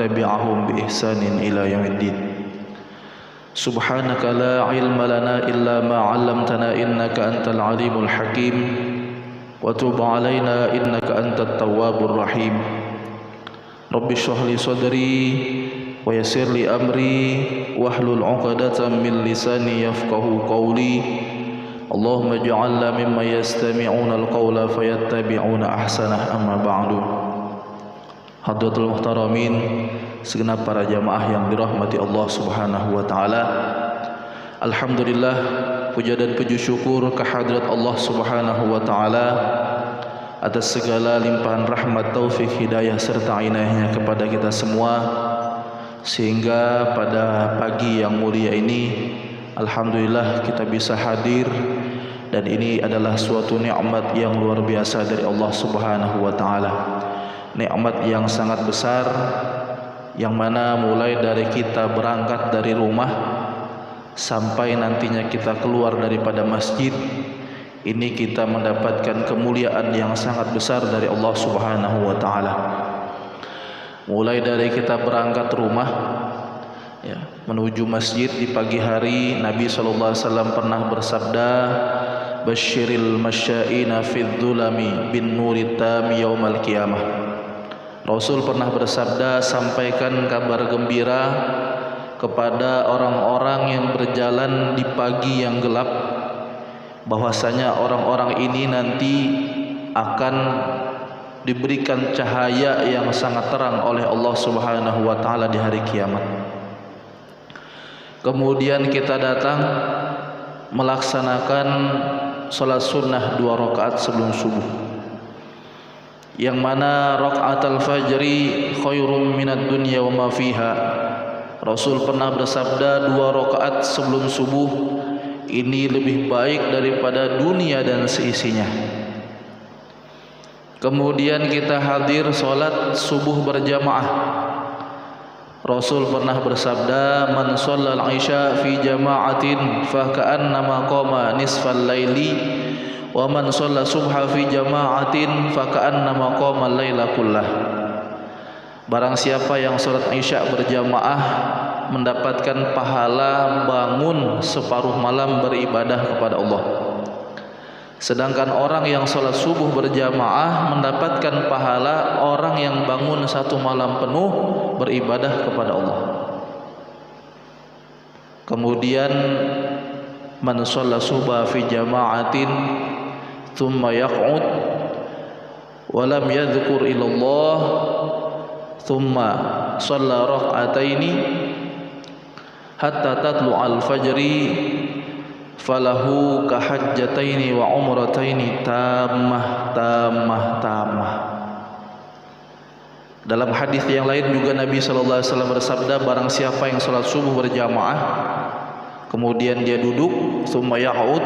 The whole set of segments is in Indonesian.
tabi'ahum bi ihsanin ila yaumiddin. Subhanaka la ilma lana illa ma 'allamtana innaka antal alimul hakim wa tub 'alaina innaka antat tawwabur rahim. Rabbi shrah li sadri wa yassir li amri wahlul 'uqdatam min lisani yafqahu qawli. Allahumma ij'alna mimman yastami'una al-qawla fayattabi'una ahsanah. Amma ba'du. Hadratul muhtaramin, segenap para jamaah yang dirahmati Allah Subhanahu wa taala. Alhamdulillah, puja dan puji syukur kehadrat Allah Subhanahu wa taala atas segala limpahan rahmat, taufik, hidayah serta inayahnya kepada kita semua, sehingga pada pagi yang mulia ini alhamdulillah kita bisa hadir, dan ini adalah suatu nikmat yang luar biasa dari Allah Subhanahu wa taala. Nikmat yang sangat besar, yang mana mulai dari kita berangkat dari rumah sampai nantinya kita keluar daripada masjid, ini kita mendapatkan kemuliaan yang sangat besar dari Allah Subhanahu wa taala. Mulai dari kita berangkat rumah ya, menuju masjid di pagi hari, Nabi sallallahu alaihi wasallam pernah bersabda, "Basyiril masya'ina fid dhulami bin nurit tam yaumal qiyamah." Rasul pernah bersabda, sampaikan kabar gembira kepada orang-orang yang berjalan di pagi yang gelap, bahwasanya orang-orang ini nanti akan diberikan cahaya yang sangat terang oleh Allah Subhanahu wa taala di hari kiamat. Kemudian kita datang melaksanakan salat sunnah 2 rakaat sebelum subuh, yang mana rakaatul fajri khairum minad dunya wa ma fiha. Rasul pernah bersabda, 2 rakaat sebelum subuh ini lebih baik daripada dunia dan seisinya. Kemudian kita hadir salat subuh berjamaah. Rasul pernah bersabda, man shallal isya fi jama'atin fa ka'annama qama nisfal laili wa man shalla subha fi jama'atin fa ka'annama qama al-laila kullah. Barang siapa yang salat isya berjamaah mendapatkan pahala bangun separuh malam beribadah kepada Allah. Sedangkan orang yang salat subuh berjamaah mendapatkan pahala orang yang bangun 1 malam penuh beribadah kepada Allah. Kemudian man shalla subha fi jama'atin thumma yaq'ud wa lam yadhkur illallah thumma shalla rak'ataini hatta tatlu'al fajri falahu kahajjataini wa umrataini tammah. Dalam hadis yang lain juga Nabi sallallahu alaihi wasallam bersabda, barang siapa yang salat subuh berjamaah kemudian dia duduk, tsumma ya'ud,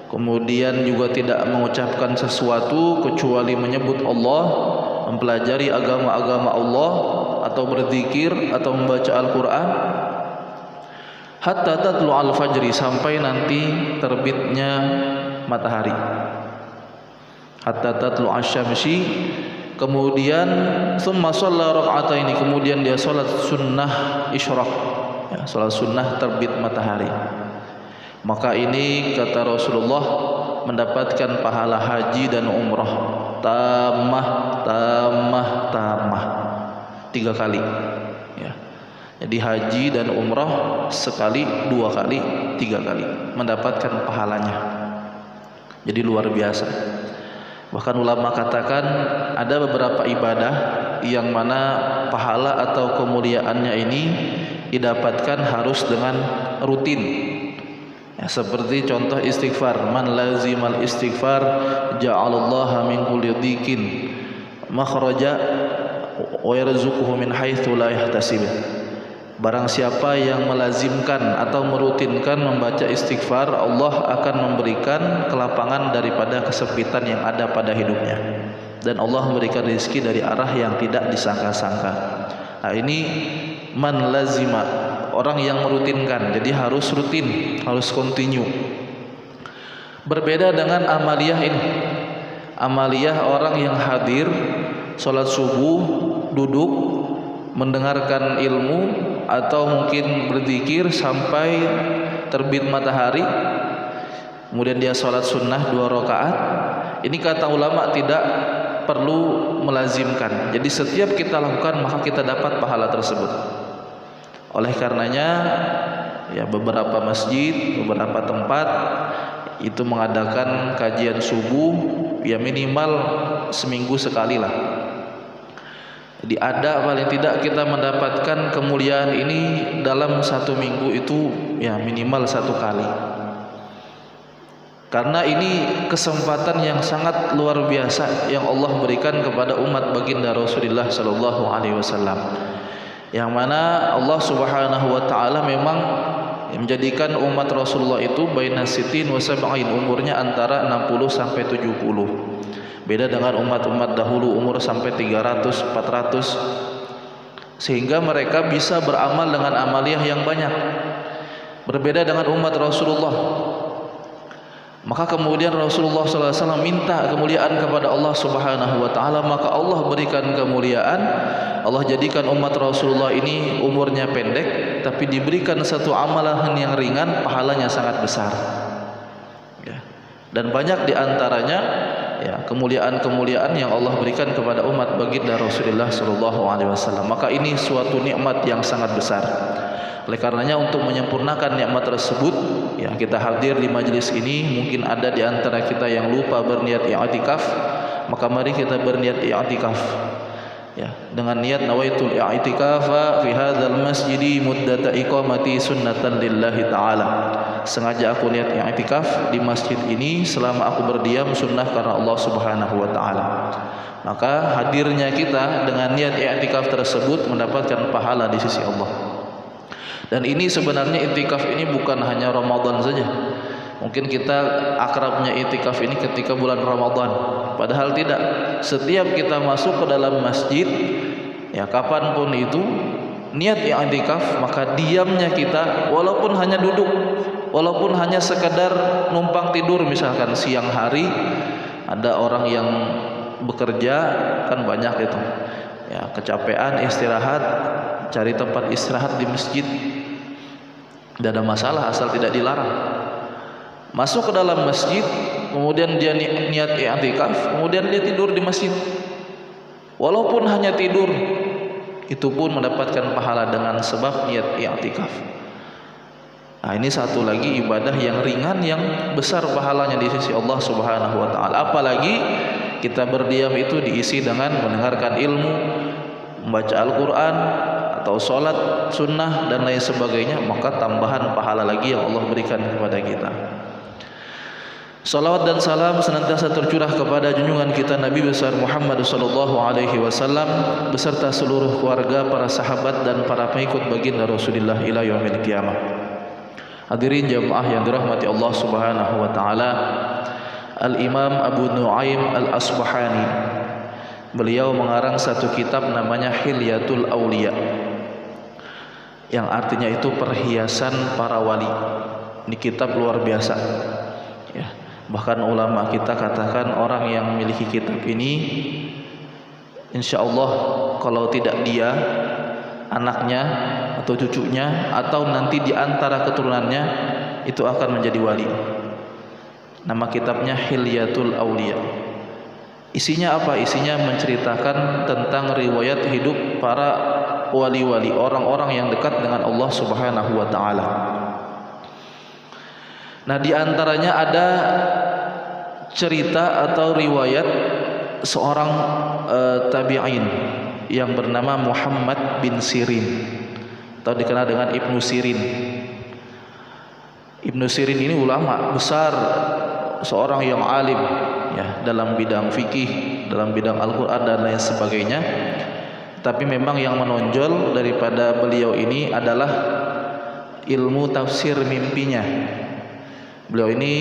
kemudian juga tidak mengucapkan sesuatu kecuali menyebut Allah, mempelajari agama-agama Allah atau berzikir atau membaca Al-Qur'an, hatta tatlu'al fajri, sampai nanti terbitnya matahari, hatta tatlu'asy syamsi. Kemudian tsumma shalla rak'ataini, kemudian dia salat sunnah isyraq ya, salat sunnah terbit matahari. Maka ini kata Rasulullah mendapatkan pahala haji dan umrah tamah 3 kali ya. Jadi haji dan umrah sekali, 2 kali, 3 kali mendapatkan pahalanya. Jadi luar biasa. Bahkan ulama katakan ada beberapa ibadah yang mana pahala atau kemuliaannya ini didapatkan harus dengan rutin ya, seperti contoh istighfar, man lazimal istighfar ja'alallaha min kulli dhiqin makhraja wa yarzuquhu min haitsu la yahtasib. Barang siapa yang melazimkan atau merutinkan membaca istighfar, Allah akan memberikan kelapangan daripada kesempitan yang ada pada hidupnya, dan Allah memberikan rezeki dari arah yang tidak disangka-sangka. Nah, ini man lazima, orang yang merutinkan, jadi harus rutin, harus continue. Berbeda dengan amaliyah ini. Amaliyah orang yang hadir sholat subuh, duduk, mendengarkan ilmu atau mungkin berzikir sampai terbit matahari, kemudian dia sholat sunnah 2 rakaat. Ini kata ulama tidak perlu melazimkan. Jadi setiap kita lakukan maka kita dapat pahala tersebut. Oleh karenanya ya beberapa masjid, beberapa tempat itu mengadakan kajian subuh ya minimal seminggu sekali lah. Jadi ada paling tidak kita mendapatkan kemuliaan ini dalam 1 minggu itu ya minimal 1 kali. Karena ini kesempatan yang sangat luar biasa yang Allah berikan kepada umat baginda Rasulullah sallallahu alaihi wasallam. Yang mana Allah Subhanahu wa taala memang menjadikan umat Rasulullah itu baina sitin wa sab'in, umurnya antara 60 sampai 70. Beda dengan umat-umat dahulu umur sampai 300, 400. Sehingga mereka bisa beramal dengan amaliyah yang banyak. Berbeda dengan umat Rasulullah. Maka kemudian Rasulullah SAW minta kemuliaan kepada Allah Subhanahu wa taala, maka Allah berikan kemuliaan. Allah jadikan umat Rasulullah ini umurnya pendek, tapi diberikan satu amalan yang ringan, pahalanya sangat besar. Ya. Dan banyak diantaranya ya kemuliaan-kemuliaan yang Allah berikan kepada umat baginda Rasulullah SAW. Maka ini suatu nikmat yang sangat besar. Oleh karenanya untuk menyempurnakan nikmat tersebut ya kita hadir di majelis ini. Mungkin ada di antara kita yang lupa berniat i'tikaf, maka mari kita berniat i'tikaf ya dengan niat nawaitul i'tikafa fi hadzal masjidi muddata iqamati sunnatan lillahi taala. Sengaja aku niat i'tikaf di masjid ini selama aku berdiam sunnah karena Allah Subhanahu wa taala. Maka hadirnya kita dengan niat i'tikaf tersebut mendapatkan pahala di sisi Allah. Dan ini sebenarnya i'tikaf ini bukan hanya Ramadan saja. Mungkin kita akrabnya i'tikaf ini ketika bulan Ramadan, padahal tidak. Setiap kita masuk ke dalam masjid ya kapanpun itu niat i'tikaf, maka diamnya kita walaupun hanya duduk, walaupun hanya sekedar numpang tidur, misalkan siang hari ada orang yang bekerja kan banyak itu ya, kecapean istirahat, cari tempat istirahat di masjid, tidak ada masalah asal tidak dilarang. Masuk ke dalam masjid, kemudian dia niat i'tikaf, kemudian dia tidur di masjid, walaupun hanya tidur, itu pun mendapatkan pahala dengan sebab niat i'tikaf. Nah ini satu lagi ibadah yang ringan yang besar pahalanya di sisi Allah Subhanahu wa taala. Apalagi kita berdiam itu diisi dengan mendengarkan ilmu, membaca Al-Quran atau sholat sunnah dan lain sebagainya, maka tambahan pahala lagi yang Allah berikan kepada kita. Salawat dan salam senantiasa tercurah kepada junjungan kita Nabi besar Muhammad sallallahu alaihi wasallam beserta seluruh keluarga, para sahabat dan para pengikut baginda Rasulullah ila yaumil qiyamah. Hadirin jamaah yang dirahmati Allah Subhanahu wa taala, Al-Imam Abu Nu'aim Al-Asbahani beliau mengarang satu kitab namanya Hilyatul Auliya, yang artinya itu perhiasan para wali. Ini kitab luar biasa ya. Bahkan ulama kita katakan orang yang memiliki kitab ini insya Allah kalau tidak dia, anaknya atau cucunya atau nanti di antara keturunannya itu akan menjadi wali. Nama kitabnya Hilyatul Auliya. Isinya apa? Isinya menceritakan tentang riwayat hidup para wali-wali, orang-orang yang dekat dengan Allah Subhanahu wa taala. Nah, di antaranya ada cerita atau riwayat seorang tabi'in yang bernama Muhammad bin Sirin atau dikenal dengan Ibnu Sirin. Ibnu Sirin ini ulama besar, seorang yang alim ya dalam bidang fikih, dalam bidang Al-Qur'an dan lain sebagainya. Tapi memang yang menonjol daripada beliau ini adalah ilmu tafsir mimpinya. Beliau ini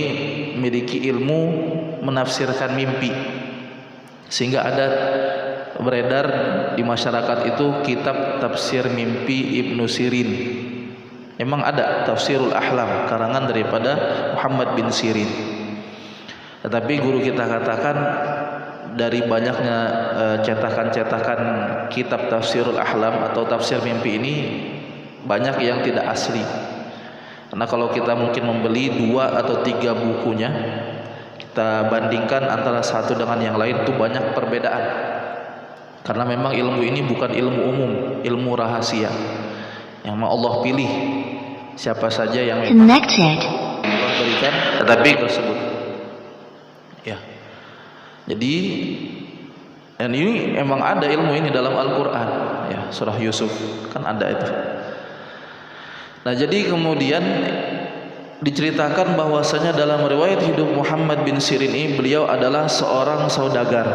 memiliki ilmu menafsirkan mimpi, sehingga ada beredar di masyarakat itu kitab tafsir mimpi Ibnu Sirin. Memang ada Tafsirul Ahlam karangan daripada Muhammad bin Sirin. Tetapi guru kita katakan dari banyaknya cetakan-cetakan kitab tafsirul ahlam atau tafsir mimpi ini banyak yang tidak asli. Karena kalau kita mungkin membeli 2 atau 3 bukunya, kita bandingkan antara satu dengan yang lain, itu banyak perbedaan. Karena memang ilmu ini bukan ilmu umum, ilmu rahasia yang mau Allah pilih siapa saja yang memang Allah berikan tetapi tersebut. Ya. Jadi dan ini emang ada ilmu ini dalam Al-Qur'an, ya, surah Yusuf kan ada itu. Nah, jadi kemudian diceritakan bahwasanya dalam riwayat hidup Muhammad bin Sirin ini beliau adalah seorang saudagar,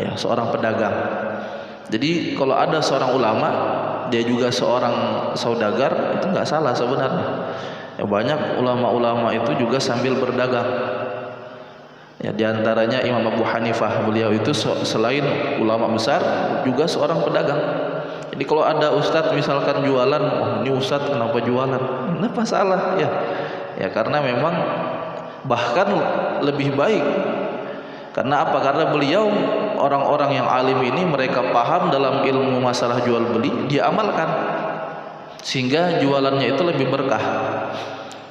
ya, seorang pedagang. Jadi kalau ada seorang ulama dia juga seorang saudagar, itu nggak salah sebenarnya. Ya, banyak ulama-ulama itu juga sambil berdagang. Ya, diantaranya Imam Abu Hanifah, beliau itu selain ulama besar juga seorang pedagang. Jadi kalau ada ustadz misalkan jualan, oh ini ustadz kenapa jualan? Kenapa salah? Ya karena memang bahkan lebih baik. Karena apa? Karena beliau orang-orang yang alim ini mereka paham dalam ilmu masalah jual beli, dia amalkan sehingga jualannya itu lebih berkah.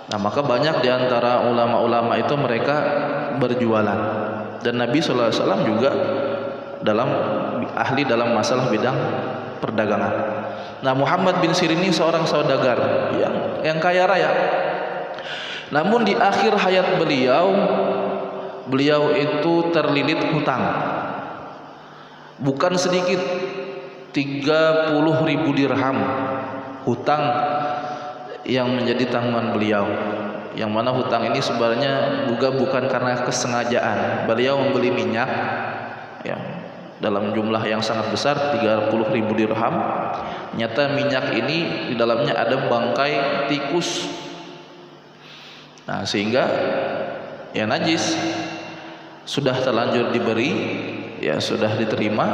Nah, maka banyak diantara ulama-ulama itu mereka berjualan. Dan Nabi SAW juga ahli dalam masalah bidang perdagangan. Nah, Muhammad bin Sirin ini seorang saudagar yang kaya raya. Namun di akhir hayat beliau itu terlilit hutang. Bukan sedikit, 30.000 dirham hutang yang menjadi tanggungan beliau. Yang mana hutang ini sebenarnya juga bukan karena kesengajaan. Beliau membeli minyak, ya, dalam jumlah yang sangat besar, 30.000 dirham. Nyata minyak ini di dalamnya ada bangkai tikus. Nah, sehingga ya najis. Sudah terlanjur diberi, ya sudah diterima,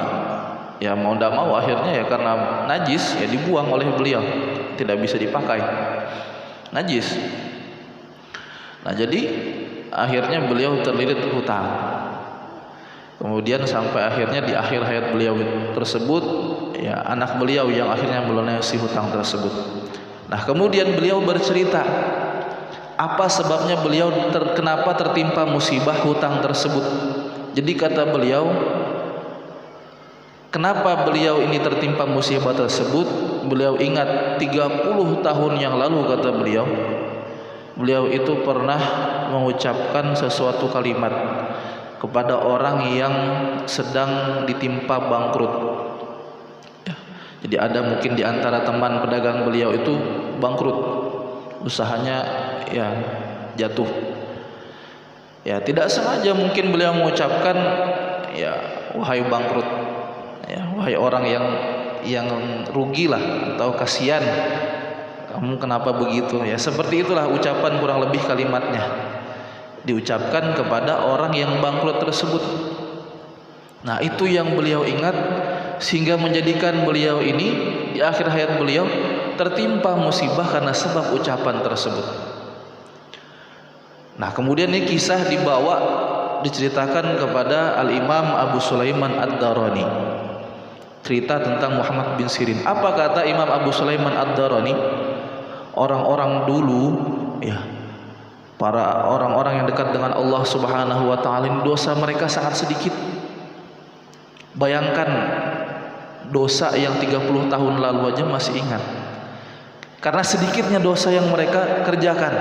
ya mau tidak mau akhirnya ya karena najis ya dibuang oleh beliau, tidak bisa dipakai, najis. Nah, jadi akhirnya beliau terlilit hutang. Kemudian sampai akhirnya di akhir hayat beliau tersebut, ya anak beliau yang akhirnya melunasi hutang tersebut. Nah, kemudian beliau bercerita apa sebabnya beliau kenapa tertimpa musibah hutang tersebut. Jadi kata beliau, kenapa beliau ini tertimpa musibah tersebut? Beliau ingat 30 tahun yang lalu, kata beliau itu pernah mengucapkan sesuatu kalimat kepada orang yang sedang ditimpa bangkrut. Ya, jadi ada mungkin di antara teman pedagang beliau itu bangkrut, usahanya ya jatuh. Ya, tidak sengaja mungkin beliau mengucapkan, ya wahai bangkrut, ya wahai orang yang rugilah atau kasihan, kamu kenapa begitu? Ya seperti itulah ucapan kurang lebih kalimatnya diucapkan kepada orang yang bangkrut tersebut. Nah, itu yang beliau ingat sehingga menjadikan beliau ini di akhir hayat beliau tertimpa musibah karena sebab ucapan tersebut. Nah, kemudian ini kisah diceritakan kepada Al-Imam Abu Sulaiman Ad-Darani. Cerita tentang Muhammad bin Sirin. Apa kata Imam Abu Sulaiman Ad-Darani? Orang-orang dulu, ya, para orang-orang yang dekat dengan Allah Subhanahu wa taala, dosa mereka sangat sedikit. Bayangkan dosa yang 30 tahun lalu aja masih ingat. Karena sedikitnya dosa yang mereka kerjakan.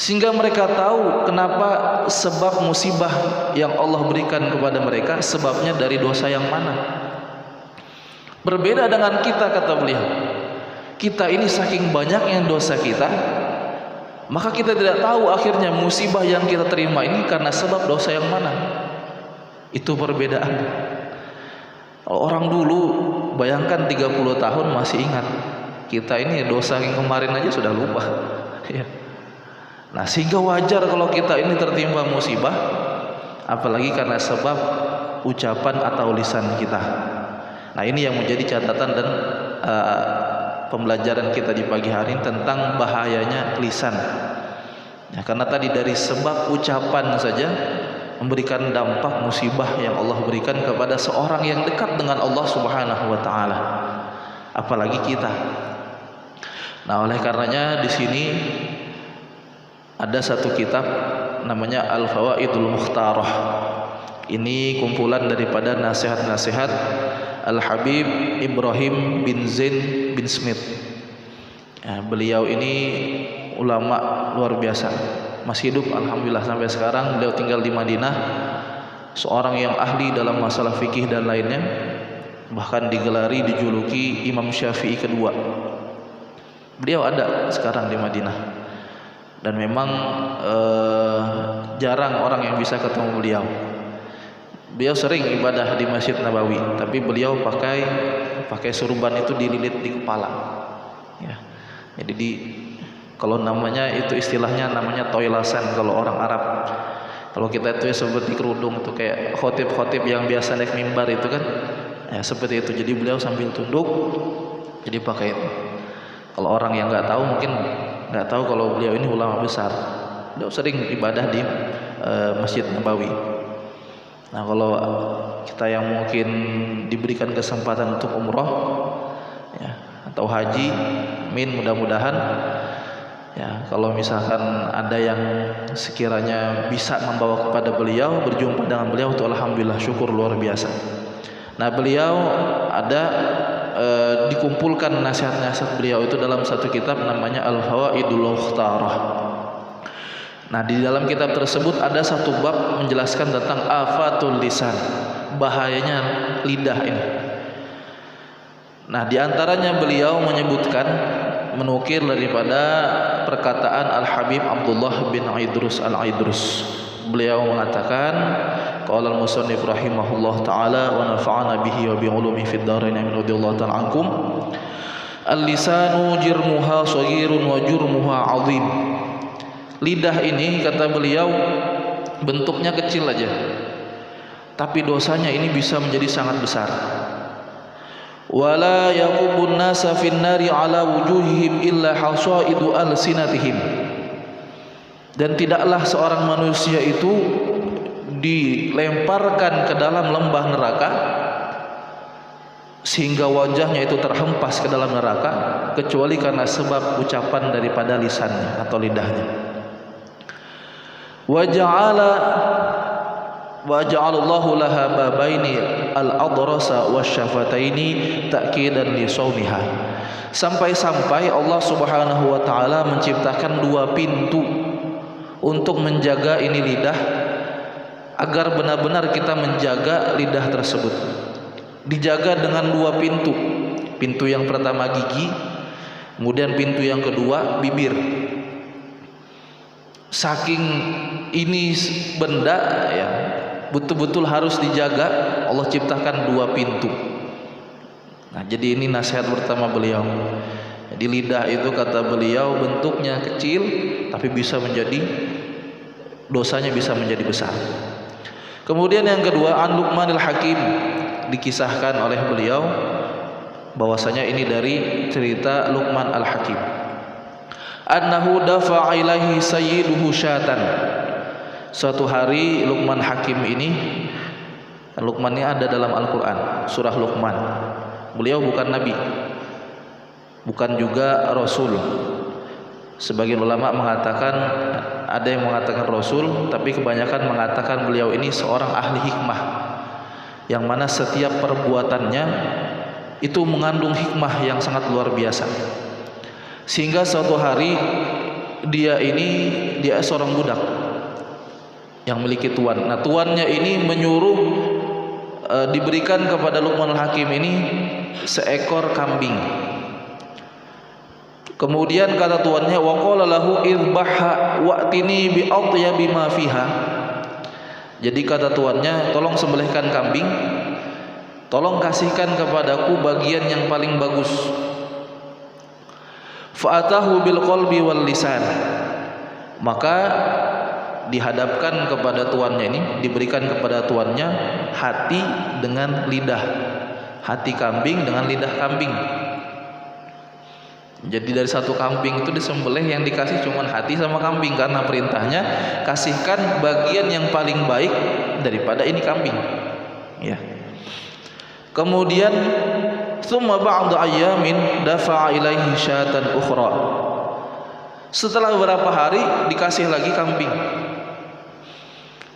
Sehingga mereka tahu kenapa sebab musibah yang Allah berikan kepada mereka sebabnya dari dosa yang mana. Berbeda dengan kita, kata beliau. Kita ini saking banyaknya dosa kita, maka kita tidak tahu akhirnya musibah yang kita terima ini karena sebab dosa yang mana. Itu perbedaan. Orang dulu bayangkan 30 tahun masih ingat. Kita ini dosa yang kemarin aja sudah lupa. Ya. Nah, sehingga wajar kalau kita ini tertimpa musibah, apalagi karena sebab ucapan atau lisan kita. Nah, ini yang menjadi catatan dan pembelajaran kita di pagi hari ini tentang bahayanya lisan. Ya, karena tadi dari sebab ucapan saja memberikan dampak musibah yang Allah berikan kepada seorang yang dekat dengan Allah Subhanahu wa taala, apalagi kita. Nah, oleh karenanya di sini ada satu kitab namanya Al-Fawaidul Mukhtarah. Ini kumpulan daripada nasihat-nasihat Al-Habib Ibrahim bin Zain bin Smith. Ya, beliau ini ulama luar biasa, masih hidup alhamdulillah sampai sekarang. Beliau tinggal di Madinah, seorang yang ahli dalam masalah fikih dan lainnya, bahkan digelari, dijuluki Imam Syafi'i kedua. Beliau ada sekarang di Madinah, dan memang jarang orang yang bisa ketemu beliau. Beliau sering ibadah di Masjid Nabawi, tapi beliau pakai surban itu dililit di kepala. Ya. Jadi kalau namanya itu istilahnya namanya toilasan kalau orang Arab. Kalau kita itu seperti kerudung itu kayak khotib-khotib yang biasa naik mimbar itu kan. Ya, seperti itu. Jadi beliau sambil tunduk jadi pakai itu. Kalau orang yang nggak tahu mungkin nggak tahu kalau beliau ini ulama besar. Beliau sering ibadah di Masjid Nabawi. Nah, kalau kita yang mungkin diberikan kesempatan untuk umroh ya, atau haji, amin, mudah-mudahan ya, kalau misalkan ada yang sekiranya bisa membawa kepada beliau, berjumpa dengan beliau, itu alhamdulillah, syukur luar biasa. Nah, beliau ada dikumpulkan nasihat-nasihat beliau itu dalam satu kitab namanya Al-Fawaidul Mukhtarah. Nah, di dalam kitab tersebut ada satu bab menjelaskan tentang afatul lisan, bahayanya lidah ini. Nah, di antaranya beliau menyebutkan, menukir daripada perkataan Al-Habib Abdullah bin Idrus Al-Idrus. Beliau mengatakan, qala al-musannif rahimahullah taala wa nafa'ana bihi wa bi ulumi fid dharain amin radhiyallahu ta'ala ankum. Al-lisanu jirmuha shaghirun wa jurmuha 'azim. Lidah ini, kata beliau, bentuknya kecil aja, tapi dosanya ini bisa menjadi sangat besar. Wala yaqubun nasa fin nari ala wujuhihim illa hasaidu alsinatihim. Dan tidaklah seorang manusia itu dilemparkan ke dalam lembah neraka sehingga wajahnya itu terhempas ke dalam neraka, kecuali karena sebab ucapan daripada lisannya atau lidahnya. Wa ja'alallahu laha babaini al-adrasa wasyafataini ta'kidan li sawmiha. Sampai-sampai Allah Subhanahu wa taala menciptakan dua pintu untuk menjaga ini lidah, agar benar-benar kita menjaga lidah tersebut. Dijaga dengan dua pintu. Pintu yang pertama gigi, kemudian pintu yang kedua bibir. Saking ini benda ya, betul-betul harus dijaga, Allah ciptakan dua pintu. Nah, jadi ini nasihat pertama beliau. Jadi lidah itu, kata beliau, bentuknya kecil tapi bisa menjadi, dosanya bisa menjadi besar. Kemudian yang kedua, an Luqmanil Hakim, dikisahkan oleh beliau bahwasanya ini dari cerita Luqman Al-Hakim. Annahu dafa'a ilaihi sayyiduhu syatan. Suatu hari Luqman Hakim ini, Luqman ini ada dalam Al-Quran, surah Luqman. Beliau bukan nabi, bukan juga rasul. Sebagian ulama mengatakan, ada yang mengatakan rasul, tapi kebanyakan mengatakan beliau ini seorang ahli hikmah, yang mana setiap perbuatannya itu mengandung hikmah yang sangat luar biasa. Sehingga suatu hari dia seorang budak yang memiliki tuan. Nah, tuannya ini menyuruh diberikan kepada Luqman Al-Hakim ini seekor kambing. Kemudian kata tuannya, wa qala lahu idhbaha wa'tini bi atyabi ma fiha. Jadi kata tuannya, tolong sembelihkan kambing, tolong kasihkan kepadaku bagian yang paling bagus. Fa'atahu bil qalbi wal lisan. Maka dihadapkan kepada tuannya ini, diberikan kepada tuannya hati dengan lidah, hati kambing dengan lidah kambing. Jadi dari satu kambing itu disembelih, yang dikasih cuma hati sama kambing, karena perintahnya kasihkan bagian yang paling baik daripada ini kambing. Ya. Kemudian tsumma ba'da ayyamin dafa'a ilaihi syatan ukhra. Setelah beberapa hari dikasih lagi kambing.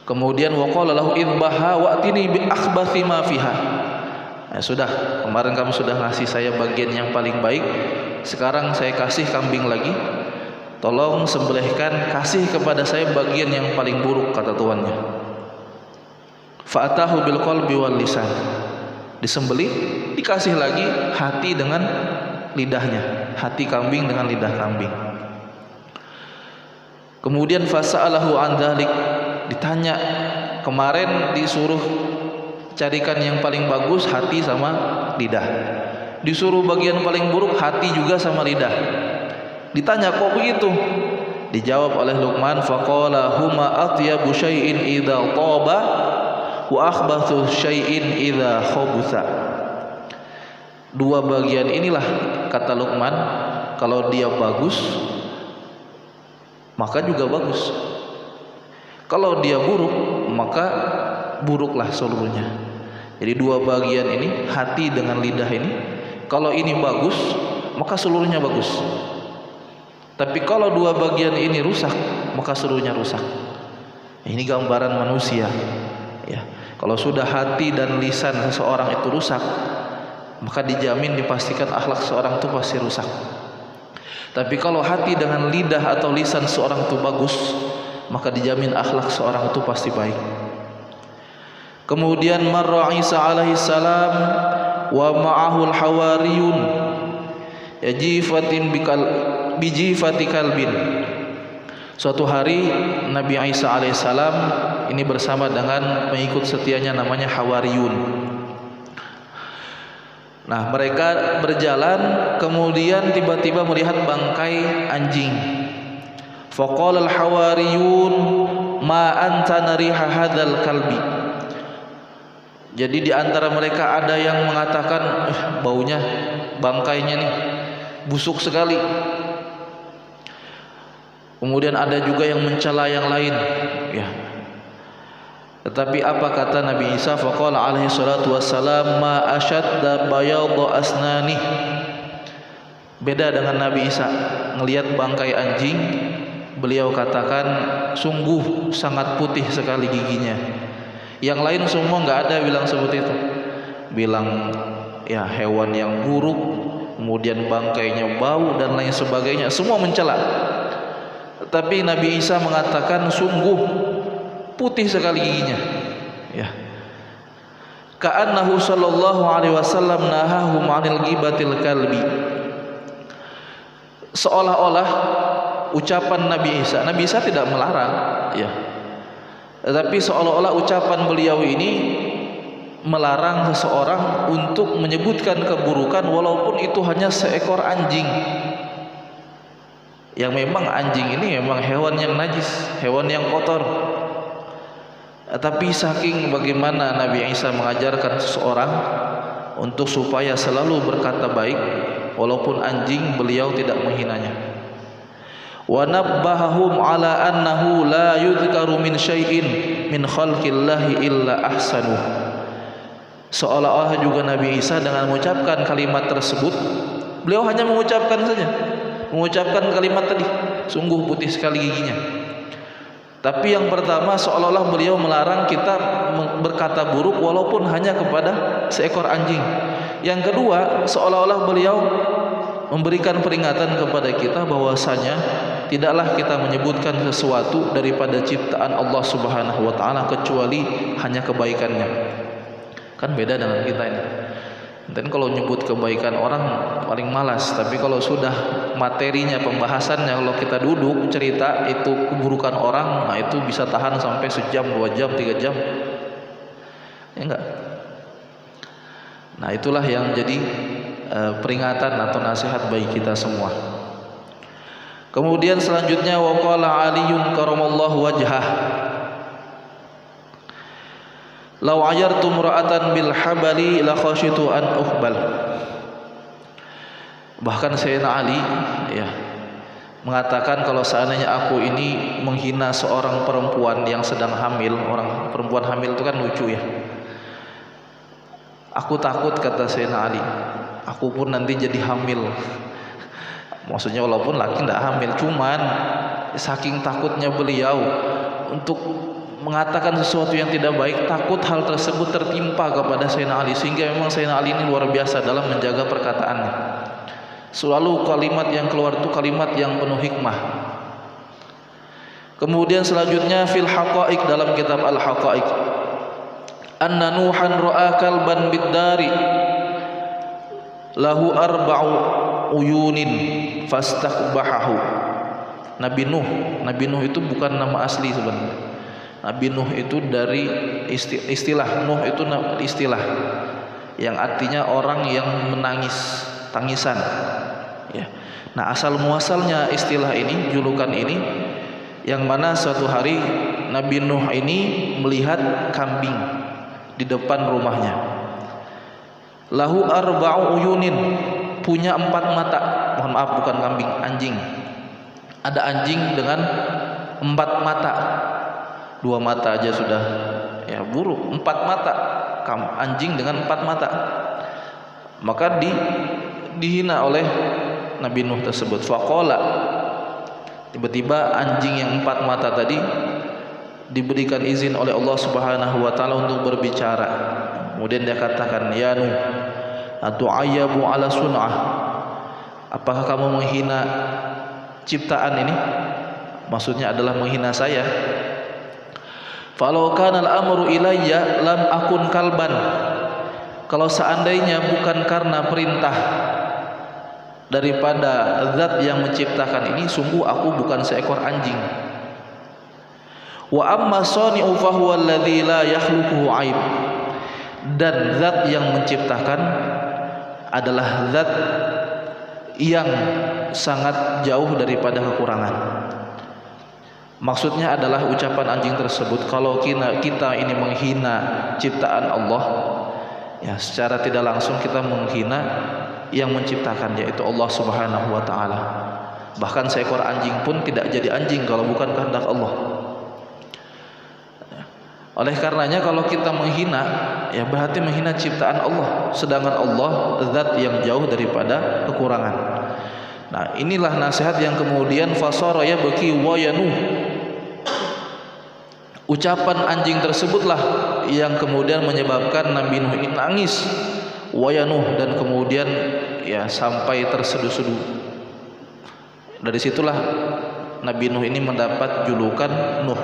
Kemudian waqala lahu idbaha wa'tini bi akhbathi ma fiha. Ya sudah, kemarin kamu sudah ngasih saya bagian yang paling baik, sekarang saya kasih kambing lagi, tolong sembelihkan, kasih kepada saya bagian yang paling buruk, kata tuannya. Fa'atahu bil qalbi wal lisan. Disembelih, dikasih lagi hati dengan lidahnya, hati kambing dengan lidah kambing. Kemudian fasa'alahu an dzalik, ditanya, kemarin disuruh carikan yang paling bagus hati sama lidah, disuruh bagian paling buruk hati juga sama lidah. Ditanya, kok begitu? Dijawab oleh Luqman, faqala huma atyabu syai'in idza taba wa akhbathu syai'in idza khabutha. Dua bagian inilah, kata Luqman, kalau dia bagus maka juga bagus, kalau dia buruk maka buruklah seluruhnya. Jadi dua bagian ini, hati dengan lidah ini, kalau ini bagus maka seluruhnya bagus. Tapi kalau dua bagian ini rusak maka seluruhnya rusak. Ini gambaran manusia. Ya, kalau sudah hati dan lisan seseorang itu rusak, maka dijamin dipastikan akhlak seorang itu pasti rusak. Tapi kalau hati dengan lidah atau lisan seorang itu bagus, maka dijamin akhlak seorang itu pasti baik. Kemudian marra Isa alaihi salam wa ma'ahul hawariyun yajifatin bijifati kalbin. Suatu hari Nabi Isa alaihi salam ini bersama dengan pengikut setianya namanya Hawariyun. Nah, mereka berjalan, kemudian tiba-tiba melihat bangkai anjing. Faqala al-hawariyun ma anta nariha hadzal kalbi. Jadi di antara mereka ada yang mengatakan, baunya bangkainya nih busuk sekali. Kemudian ada juga yang mencela yang lain, ya. Tetapi apa kata Nabi Isa? Faqala alaihi salatu wassalam ma ashadda bayadha asnani. Beda dengan Nabi Isa, ngelihat bangkai anjing, beliau katakan sungguh sangat putih sekali giginya. Yang lain semua nggak ada bilang seperti itu, bilang ya hewan yang buruk, kemudian bangkainya bau dan lain sebagainya, semua mencela. Tapi Nabi Isa mengatakan sungguh putih sekali giginya. Ya. Ka'annahu sallallahu alaihi wasallam nahahum 'anil ghibatil kalbi. Seolah-olah ucapan Nabi Isa tidak melarang, ya. Tetapi seolah-olah ucapan beliau ini melarang seseorang untuk menyebutkan keburukan walaupun itu hanya seekor anjing. Yang memang anjing ini memang hewan yang najis, hewan yang kotor. Tapi saking bagaimana Nabi Isa mengajarkan seseorang untuk supaya selalu berkata baik, walaupun anjing beliau tidak menghinanya. Wa nabbahahum ala annahu la yudhkaru min syai'in min khalqillahi illa ahsanuh. Seolah-olah juga Nabi Isa dengan mengucapkan kalimat tersebut, beliau hanya mengucapkan saja, mengucapkan kalimat tadi, sungguh putih sekali giginya. Tapi yang pertama seolah-olah beliau melarang kita berkata buruk walaupun hanya kepada seekor anjing. Yang kedua, seolah-olah beliau memberikan peringatan kepada kita bahwasanya tidaklah kita menyebutkan sesuatu daripada ciptaan Allah Subhanahu wa taala kecuali hanya kebaikannya. Kan beda dengan kita ini. Dan kalau nyebut kebaikan orang paling malas, tapi kalau sudah materinya, pembahasannya, kalau kita duduk cerita itu keburukan orang, nah itu bisa tahan sampai sejam, 2 jam, 3 jam. Ya enggak? Nah, itulah yang jadi peringatan atau nasihat bagi kita semua. Kemudian selanjutnya waqala Aliyun karamallahu wajhah, "Lau ayartu mura'atan bil habali la khashitu an ukhbal." Bahkan Sayyidina Ali ya mengatakan kalau seandainya aku ini menghina seorang perempuan yang sedang hamil, orang perempuan hamil itu kan lucu ya. Aku takut, kata Sayyidina Ali, aku pun nanti jadi hamil. Maksudnya walaupun laki tidak hamil, cuman saking takutnya beliau untuk mengatakan sesuatu yang tidak baik, takut hal tersebut tertimpa kepada Sayyidina Ali, sehingga memang Sayyidina Ali ini luar biasa dalam menjaga perkataannya. Selalu kalimat yang keluar itu kalimat yang penuh hikmah. Kemudian selanjutnya fil haqaiq, dalam kitab al haqaiq, anna nuhan ra'a kalban biddari lahu arba'u uyunin fastaqbahahu. Nabi Nuh itu bukan nama asli sebenarnya. Nabi Nuh itu dari istilah Nuh itu istilah yang artinya orang yang menangis, tangisan ya. Nah, asal muasalnya istilah ini, julukan ini, yang mana suatu hari Nabi Nuh ini melihat kambing di depan rumahnya. Lahu arba'u uyunin, punya 4 mata. Mohon maaf, bukan kambing, anjing. Ada anjing dengan 4 mata. 2 mata aja sudah ya buruk, 4 mata. Anjing dengan 4 mata. Maka dihina oleh Nabi Nuh tersebut. Faqala, tiba-tiba anjing yang 4 mata tadi diberikan izin oleh Allah Subhanahu wa taala untuk berbicara. Kemudian dia katakan, ya Nuh, atu'ayyabu ala sun'ah, apakah kamu menghina ciptaan ini? Maksudnya adalah menghina saya. Falau kana al-amru ilayya lam akun kalban, kalau seandainya bukan karena perintah daripada zat yang menciptakan ini, sungguh aku bukan seekor anjing. Wa amma sani'u fa huwa alladzi la yakhluquhu aib, dan zat yang menciptakan adalah zat yang sangat jauh daripada kekurangan. Maksudnya adalah ucapan anjing tersebut, kalau kita ini menghina ciptaan Allah ya, secara tidak langsung kita menghina yang menciptakan, yaitu Allah Subhanahu wa taala. Bahkan seekor anjing pun tidak jadi anjing kalau bukan kehendak Allah. Oleh karenanya kalau kita menghina ya berarti menghina ciptaan Allah, sedangkan Allah zat yang jauh daripada kekurangan. Nah, inilah nasihat yang kemudian fasara yabki wa yanuh. Ucapan anjing tersebutlah yang kemudian menyebabkan Nabi Nuh ini nangis, wayanuh, dan kemudian ya sampai terseduh-seduh. Dari situlah Nabi Nuh ini mendapat julukan Nuh.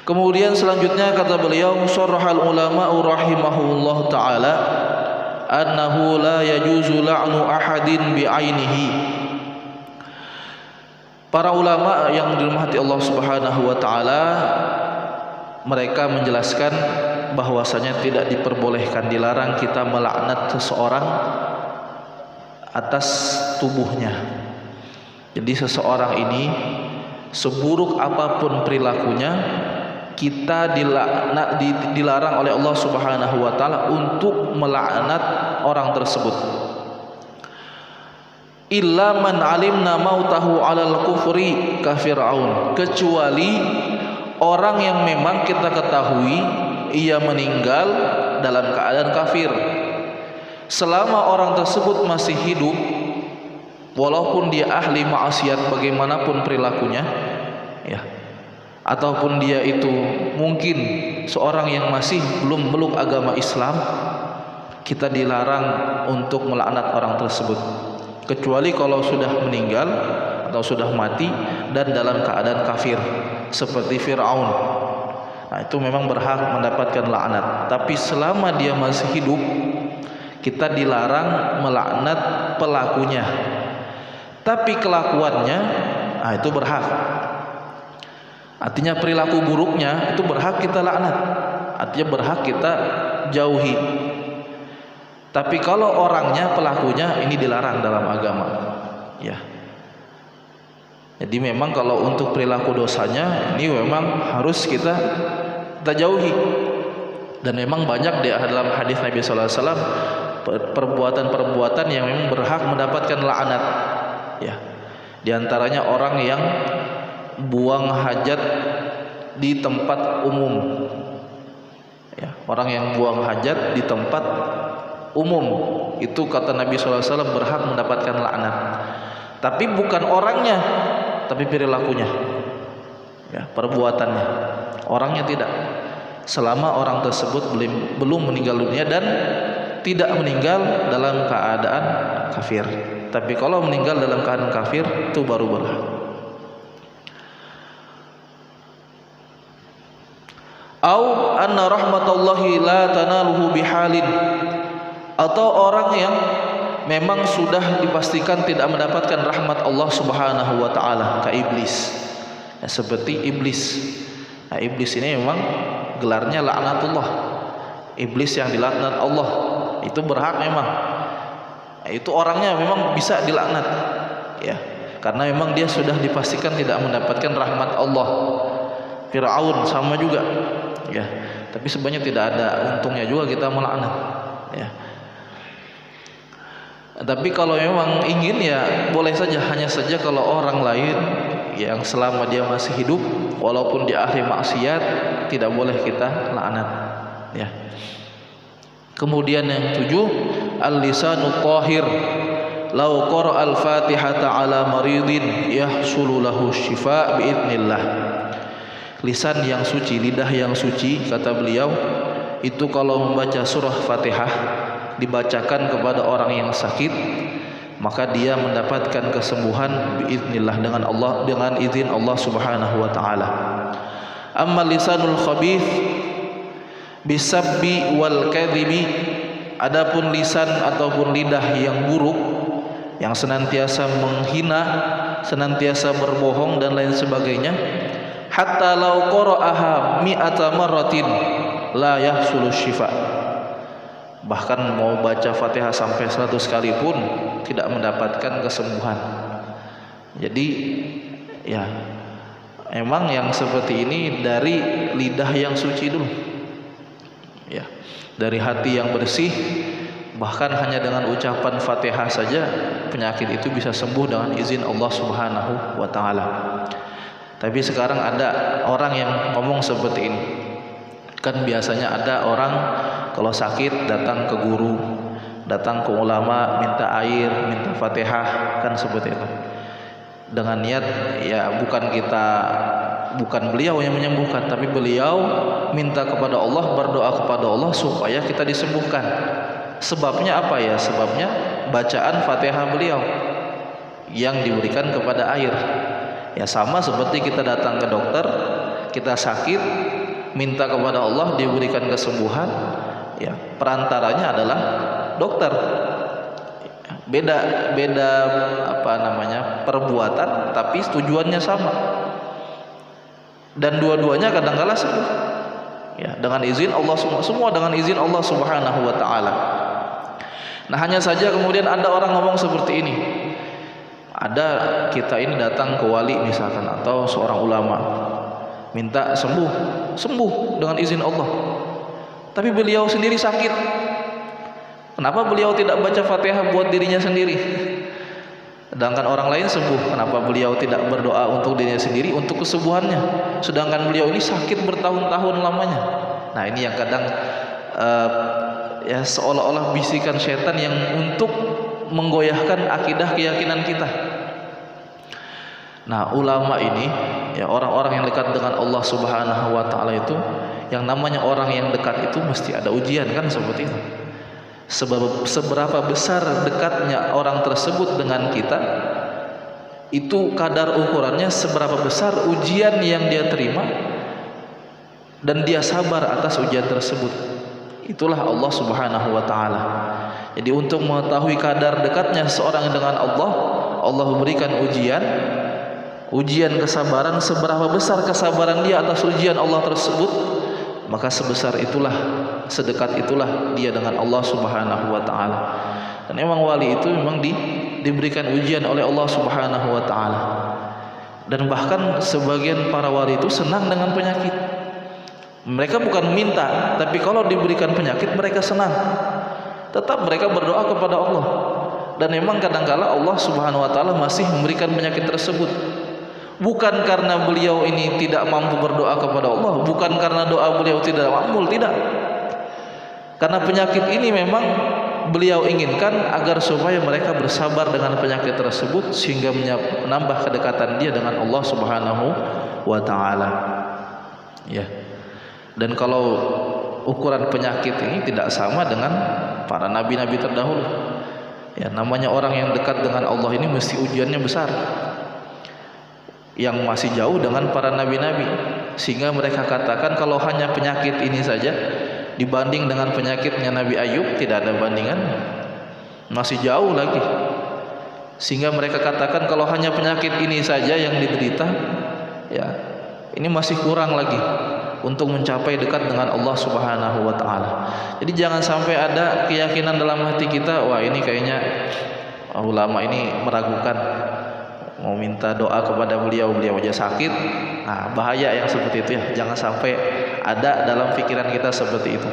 Kemudian selanjutnya kata beliau, sarahal ulama'u rahimahullah ta'ala annahu la yajuzu la'nu ahadin bi'ainihi. Para ulama yang dirahmati Allah Subhanahu wa taala, mereka menjelaskan bahwasanya tidak diperbolehkan, dilarang kita melaknat seseorang atas tubuhnya. Jadi seseorang ini seburuk apapun perilakunya, kita dilarang oleh Allah Subhanahu wa taala untuk melaknat orang tersebut. Illa man alimna mautahu alal kufri ka Fir'aun, kecuali orang yang memang kita ketahui ia meninggal dalam keadaan kafir. Selama orang tersebut masih hidup, walaupun dia ahli maksiat bagaimanapun perilakunya ya, ataupun dia itu mungkin seorang yang masih belum meluk agama Islam, kita dilarang untuk melaknat orang tersebut, kecuali kalau sudah meninggal atau sudah mati dan dalam keadaan kafir seperti Fir'aun. Nah, itu memang berhak mendapatkan laknat. Tapi selama dia masih hidup, kita dilarang melaknat pelakunya. Tapi kelakuannya, nah itu berhak. Artinya perilaku buruknya itu berhak kita laknat, artinya berhak kita jauhi. Tapi kalau orangnya, pelakunya, ini dilarang dalam agama ya. Jadi memang kalau untuk perilaku dosanya ini memang harus kita jauhi. Dan memang banyak di dalam hadis Nabi sallallahu alaihi wasallam perbuatan-perbuatan yang memang berhak mendapatkan laknat. Ya. Di antaranya orang yang buang hajat di tempat umum. Ya, orang yang buang hajat di tempat umum itu kata Nabi SAW berhak mendapatkan laknat. Tapi bukan orangnya, tapi perilakunya, ya, perbuatannya. Orangnya tidak. Selama orang tersebut belum meninggal dunia dan tidak meninggal dalam keadaan kafir. Tapi kalau meninggal dalam keadaan kafir itu baru berhak. Au anna rahmatallahi la tanaluhu bihalin, atau orang yang memang sudah dipastikan tidak mendapatkan rahmat Allah Subhanahu wa taala, kayak iblis. Ya, seperti iblis. Nah, iblis ini memang gelarnya laknatullah. Iblis yang dilaknat Allah itu berhak memang. Nah, itu orangnya memang bisa dilaknat. Ya, karena memang dia sudah dipastikan tidak mendapatkan rahmat Allah. Fir'aun sama juga. Ya, tapi sebenarnya tidak ada untungnya juga kita melaknat. Ya. Tapi kalau memang ingin ya boleh saja, hanya saja kalau orang lain yang selama dia masih hidup walaupun di ahli maksiat tidak boleh kita laknat. Ya. Kemudian yang 7, al-lisanu thahir law qara al-fatihata ala maridin yahsulu lahu syifa biidznillah. Lisan yang suci, lidah yang suci, kata beliau, itu kalau membaca surah Fatihah dibacakan kepada orang yang sakit, maka dia mendapatkan kesembuhan biiznillah, dengan izin Allah Subhanahu wa taala. Amma lisanul khabith bisabbi wal kadhibi, adapun lisan ataupun lidah yang buruk yang senantiasa menghina, senantiasa berbohong dan lain sebagainya, hatta law qara'aha mi'ata marratin la yahsulu syifa, bahkan mau baca Fatihah sampai 100 kali pun tidak mendapatkan kesembuhan. Jadi ya memang yang seperti ini dari lidah yang suci dulu, ya, dari hati yang bersih. Bahkan hanya dengan ucapan Fatihah saja penyakit itu bisa sembuh dengan izin Allah Subhanahu wa taala. Tapi sekarang ada orang yang ngomong seperti ini. Kan biasanya ada orang kalau sakit datang ke guru, datang ke ulama, minta air, minta Fatihah, kan seperti itu. Dengan niat ya bukan beliau yang menyembuhkan, tapi beliau minta kepada Allah, berdoa kepada Allah supaya kita disembuhkan. Sebabnya apa ya? Sebabnya bacaan Fatihah beliau yang diberikan kepada air. Ya sama seperti kita datang ke dokter, kita sakit, minta kepada Allah diberikan kesembuhan, ya perantaranya adalah dokter. Beda perbuatan, tapi tujuannya sama. Dan dua-duanya kadang-kala sembuh. Ya, dengan izin Allah, semua dengan izin Allah Subhanahu wa taala. Nah, hanya saja kemudian ada orang ngomong seperti ini. Ada kita ini datang ke wali misalkan atau seorang ulama, minta sembuh dengan izin Allah. Tapi beliau sendiri sakit. Kenapa beliau tidak baca Fatihah buat dirinya sendiri? Sedangkan orang lain sembuh. Kenapa beliau tidak berdoa untuk dirinya sendiri untuk kesembuhannya? Sedangkan beliau ini sakit bertahun-tahun lamanya. Nah, ini yang kadang ya seolah-olah bisikan setan yang untuk menggoyahkan akidah keyakinan kita. Nah, ulama ini ya orang-orang yang dekat dengan Allah Subhanahu wa taala itu, yang namanya orang yang dekat itu mesti ada ujian, kan seperti itu. Seberapa besar dekatnya orang tersebut dengan kita, itu kadar ukurannya seberapa besar ujian yang dia terima dan dia sabar atas ujian tersebut. Itulah Allah Subhanahu wa taala. Jadi untuk mengetahui kadar dekatnya seorang dengan Allah, Allah berikan ujian kesabaran. Seberapa besar kesabaran dia atas ujian Allah tersebut, maka sebesar itulah, sedekat itulah dia dengan Allah Subhanahu wa taala. Dan memang wali itu memang diberikan ujian oleh Allah Subhanahu wa taala. Dan bahkan sebagian para wali itu senang dengan penyakit. Mereka bukan minta, tapi kalau diberikan penyakit mereka senang. tetap mereka berdoa kepada Allah. Dan memang kadangkala Allah Subhanahu wa taala masih memberikan penyakit tersebut. Bukan karena beliau ini tidak mampu berdoa kepada Allah, bukan karena doa beliau tidak makbul, tidak. Karena penyakit ini memang beliau inginkan agar supaya mereka bersabar dengan penyakit tersebut sehingga menambah kedekatan dia dengan Allah Subhanahu wa taala. Ya. Dan kalau ukuran penyakit ini tidak sama dengan para nabi-nabi terdahulu. Ya, namanya orang yang dekat dengan Allah ini mesti ujiannya besar. Yang masih jauh dengan para nabi-nabi, sehingga mereka katakan kalau hanya penyakit ini saja dibanding dengan penyakitnya Nabi Ayub tidak ada bandingan, masih jauh lagi. Sehingga mereka katakan kalau hanya penyakit ini saja yang diderita, ya ini masih kurang lagi untuk mencapai dekat dengan Allah Subhanahu wa taala. Jadi jangan sampai ada keyakinan dalam hati kita, wah ini kayaknya ulama ini meragukan, mau minta doa kepada beliau aja sakit. Nah, bahaya yang seperti itu ya. Jangan sampai ada dalam pikiran kita seperti itu.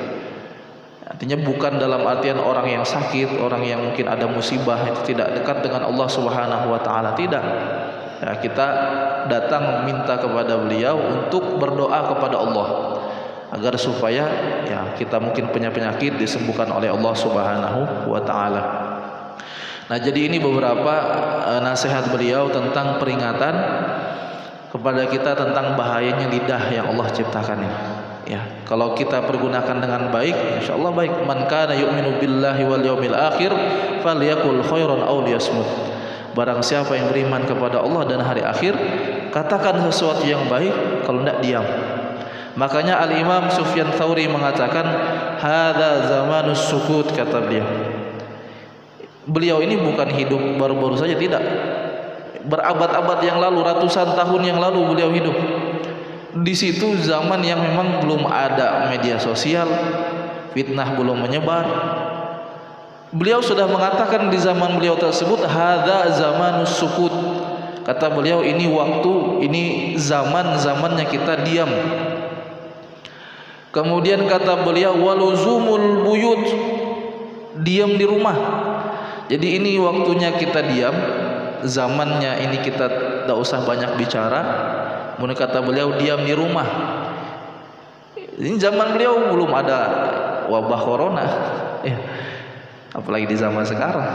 Artinya bukan dalam artian orang yang sakit, orang yang mungkin ada musibah itu tidak dekat dengan Allah Subhanahu wa taala, tidak. Ya, kita datang meminta kepada beliau untuk berdoa kepada Allah agar supaya ya kita mungkin punya penyakit disembuhkan oleh Allah Subhanahu wa taala. Nah, jadi ini beberapa nasihat beliau tentang peringatan kepada kita tentang bahayanya lidah yang Allah ciptakan ini. Ya, kalau kita pergunakan dengan baik, insyaallah baik. Man kana yu'minu billahi wal yaumil akhir falyakul khairan aw liyasmut. Barang siapa yang beriman kepada Allah dan hari akhir, katakan sesuatu yang baik, kalau tidak diam. Makanya Al-Imam Sufyan Tsauri mengatakan, "Hadza zamanus sukut," kata beliau. Beliau ini bukan hidup baru-baru saja, tidak. Berabad-abad yang lalu, ratusan tahun yang lalu beliau hidup. Di situ zaman yang memang belum ada media sosial, fitnah belum menyebar. Beliau sudah mengatakan di zaman beliau tersebut, hadza zamanus sukut. Kata beliau, ini waktu, ini zaman-zamannya kita diam. Kemudian kata beliau, waluzumul buyut, diam di rumah. Jadi ini waktunya kita diam, zamannya ini kita tidak usah banyak bicara. Kemudian kata beliau, diam di rumah. Ini zaman beliau belum ada wabah corona, ya, apalagi di zaman sekarang.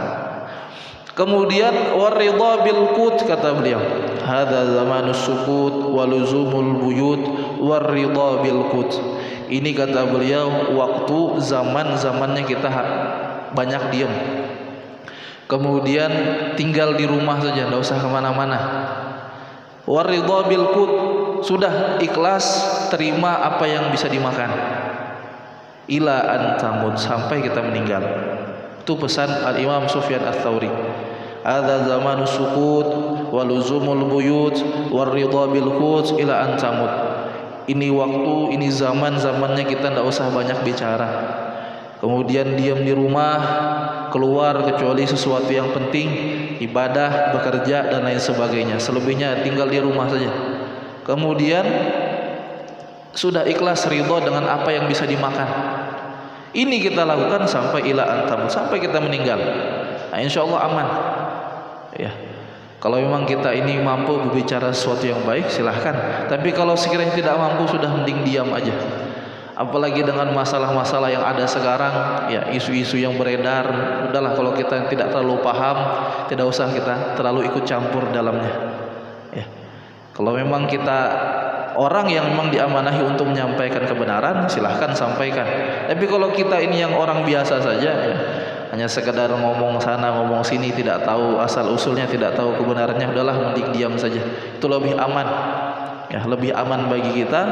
Kemudian waridha bil qut, kata beliau, hadza zamanus sukut waluzumul buyut waridha bil qut. Ini kata beliau waktu zaman-zamannya kita banyak diam. Kemudian tinggal di rumah saja, tidak usah kemana-mana. Waridha bil qut, sudah ikhlas terima apa yang bisa dimakan. Ila antamut, sampai kita meninggal. Itu pesan Al-Imam Sufyan Ats-Tsauri. Hadza zamanus sukut waluzumul buyut waridha bil qut ila antamut. Ini waktu, ini zaman-zamannya kita tidak usah banyak bicara. Kemudian diam di rumah, keluar kecuali sesuatu yang penting, ibadah, bekerja dan lain sebagainya. Selebihnya tinggal di rumah saja. Kemudian sudah ikhlas ridha dengan apa yang bisa dimakan. Ini kita lakukan sampai ila antam, sampai kita meninggal. Nah, insyaallah aman. Ya. Kalau memang kita ini mampu berbicara sesuatu yang baik, silahkan. Tapi kalau sekiranya tidak mampu, sudah mending diam aja. Apalagi dengan masalah-masalah yang ada sekarang, ya isu-isu yang beredar, udahlah kalau kita tidak terlalu paham, tidak usah kita terlalu ikut campur dalamnya. Ya. Kalau memang kita orang yang memang diamanahi untuk menyampaikan kebenaran, silahkan sampaikan. Tapi kalau kita ini yang orang biasa saja, ya, hanya sekedar ngomong sana ngomong sini, tidak tahu asal usulnya, tidak tahu kebenarannya, udahlah mending diam saja. Itu lebih aman. Ya, lebih aman bagi kita,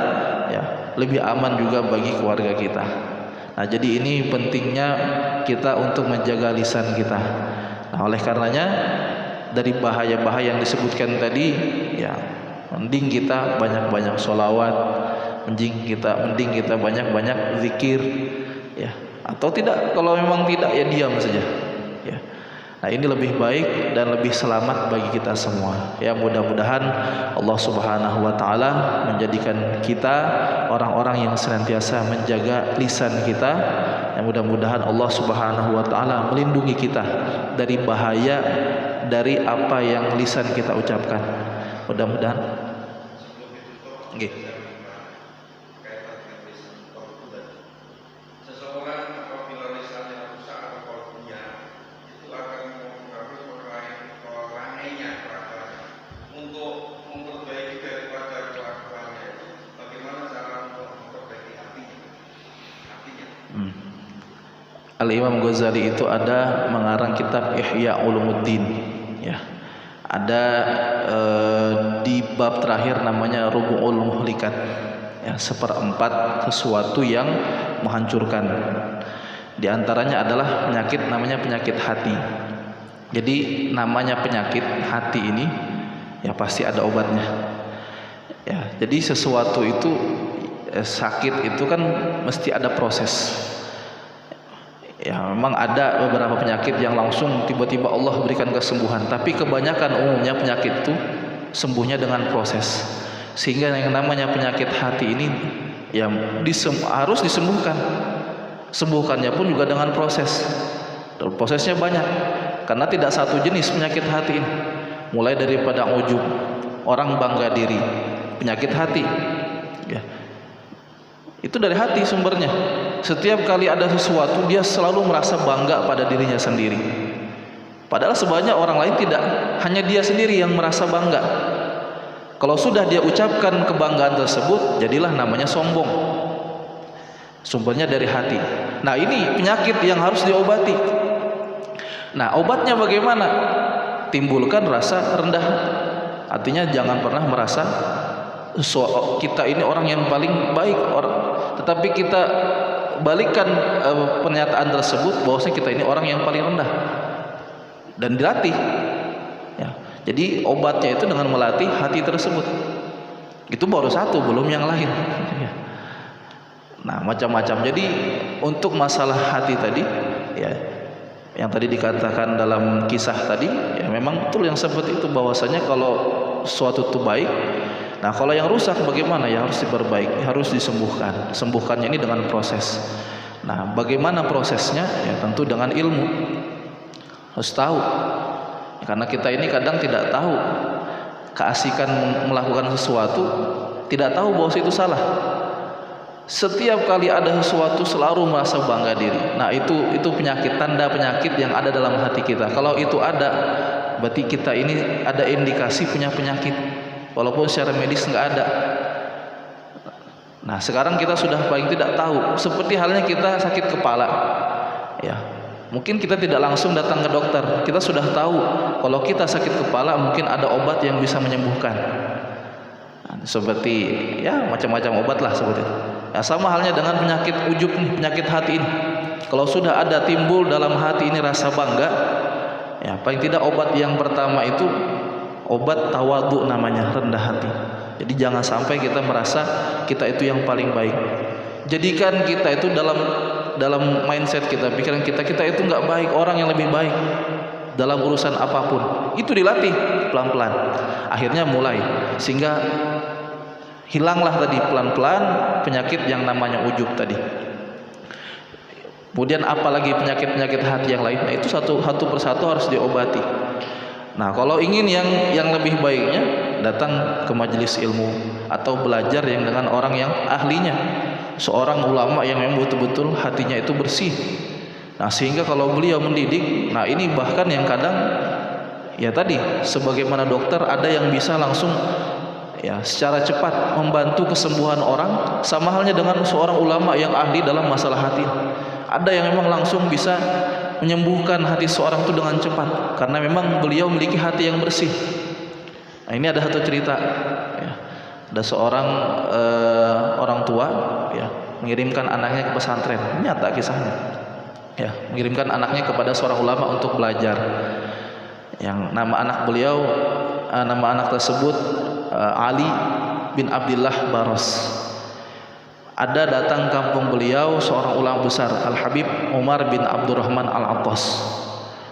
ya, lebih aman juga bagi keluarga kita. Nah, jadi ini pentingnya kita untuk menjaga lisan kita. Nah, oleh karenanya dari bahaya-bahaya yang disebutkan tadi, ya, mending kita banyak-banyak sholawat, mending kita banyak-banyak zikir, ya. Atau tidak, kalau memang tidak, ya diam saja, ya. Nah, ini lebih baik dan lebih selamat bagi kita semua. Ya, mudah-mudahan Allah Subhanahu wa taala menjadikan kita orang-orang yang senantiasa menjaga lisan kita, Mudah-mudahan Allah Subhanahu wa taala melindungi kita dari bahaya dari apa yang lisan kita ucapkan. Mudah-mudahan. Nggih. Al-Imam Ghazali itu ada mengarang kitab Ihya Ulumuddin, ya. Ada di bab terakhir namanya Rubu'ul Muhlikat, ya, seperempat sesuatu yang menghancurkan. Di antaranya adalah penyakit namanya penyakit hati. Jadi namanya penyakit hati ini ya pasti ada obatnya. Ya, jadi sesuatu itu sakit itu kan mesti ada proses. Ya, memang ada beberapa penyakit yang langsung tiba-tiba Allah berikan kesembuhan, tapi kebanyakan umumnya penyakit itu sembuhnya dengan proses. Sehingga yang namanya penyakit hati ini yang harus disembuhkan. Sembuhkannya pun juga dengan proses. Dan prosesnya banyak. Karena tidak satu jenis penyakit hati ini. Mulai daripada ujub, orang bangga diri, penyakit hati. Ya. Itu dari hati sumbernya. Setiap kali ada sesuatu dia selalu merasa bangga pada dirinya sendiri. Padahal sebenarnya orang lain tidak, hanya dia sendiri yang merasa bangga. Kalau sudah dia ucapkan kebanggaan tersebut, jadilah namanya sombong. Sumbernya dari hati. Nah, ini penyakit yang harus diobati. Nah, obatnya bagaimana? Timbulkan rasa rendah. Artinya jangan pernah merasa kita ini orang yang paling baik, tetapi kita balikkan pernyataan tersebut bahwasanya kita ini orang yang paling rendah dan dilatih. Ya, jadi obatnya itu dengan melatih hati tersebut. Itu baru satu, belum yang lain. Nah, macam-macam. Jadi untuk masalah hati tadi, ya, yang tadi dikatakan dalam kisah tadi, ya memang betul yang seperti itu bahwasanya kalau suatu itu baik. Nah, kalau yang rusak bagaimana? Ya harus diperbaiki, harus disembuhkan. Sembuhkannya ini dengan proses. Nah, bagaimana prosesnya? Ya tentu dengan ilmu. Harus tahu. Karena kita ini kadang tidak tahu keasikan melakukan sesuatu, tidak tahu bahwa itu salah. Setiap kali ada sesuatu selalu merasa bangga diri. Nah, itu penyakit, tanda penyakit yang ada dalam hati kita. Kalau itu ada, berarti kita ini ada indikasi punya penyakit. Walaupun secara medis nggak ada. Nah, sekarang kita sudah paling tidak tahu. Seperti halnya kita sakit kepala, ya. Mungkin kita tidak langsung datang ke dokter. Kita sudah tahu kalau kita sakit kepala mungkin ada obat yang bisa menyembuhkan. Nah, seperti ya macam-macam obat lah seperti itu. Nah, sama halnya dengan penyakit ujub nih, penyakit hati ini. Kalau sudah ada timbul dalam hati ini rasa bangga, ya paling tidak obat yang pertama itu obat tawadhu namanya, rendah hati. Jadi jangan sampai kita merasa kita itu yang paling baik. Jadikan kita itu dalam mindset kita, pikiran kita itu nggak baik, orang yang lebih baik dalam urusan apapun. Itu dilatih pelan-pelan. Akhirnya mulai sehingga hilanglah tadi pelan-pelan penyakit yang namanya ujub tadi. Kemudian apalagi penyakit-penyakit hati yang lain, nah itu satu persatu harus diobati. Nah, kalau ingin yang lebih baiknya, datang ke majelis ilmu atau belajar yang dengan orang yang ahlinya, seorang ulama yang memang betul-betul hatinya itu bersih. Nah, sehingga kalau beliau mendidik, nah ini bahkan yang kadang ya tadi sebagaimana dokter ada yang bisa langsung ya secara cepat membantu kesembuhan orang, sama halnya dengan seorang ulama yang ahli dalam masalah hati. Ada yang memang langsung bisa menyembuhkan hati seorang itu dengan cepat karena memang beliau memiliki hati yang bersih. Nah, ini ada satu cerita, ya. Ada seorang orang tua, ya, mengirimkan anaknya ke pesantren. Nyata kisahnya, ya, mengirimkan anaknya kepada seorang ulama untuk belajar. Yang nama anak tersebut Ali bin Abdullah Baros. Ada datang kampung beliau seorang ulama besar, Al-Habib Umar bin Abdurrahman Al-Attas.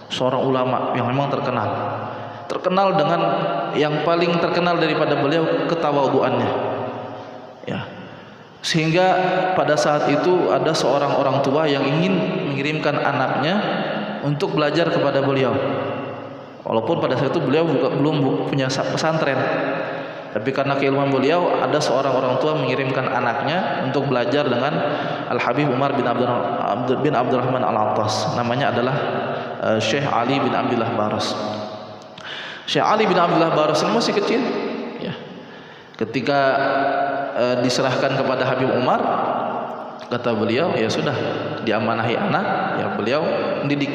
Seorang ulama yang memang terkenal dengan yang paling terkenal daripada beliau ketawadhuannya. Ya. Sehingga pada saat itu ada seorang orang tua yang ingin mengirimkan anaknya untuk belajar kepada beliau. Walaupun pada saat itu beliau belum punya pesantren, tapi karena keilmuan beliau, ada seorang orang tua mengirimkan anaknya untuk belajar dengan Al-Habib Umar bin Abdurrahman Al-Attas. Namanya adalah Syekh Ali bin Abdullah Baras. Syekh Ali bin Abdullah Baras ini masih kecil, ya. Ketika diserahkan kepada Habib Umar, kata beliau, ya sudah, diamanahi anak, ya beliau mendidik.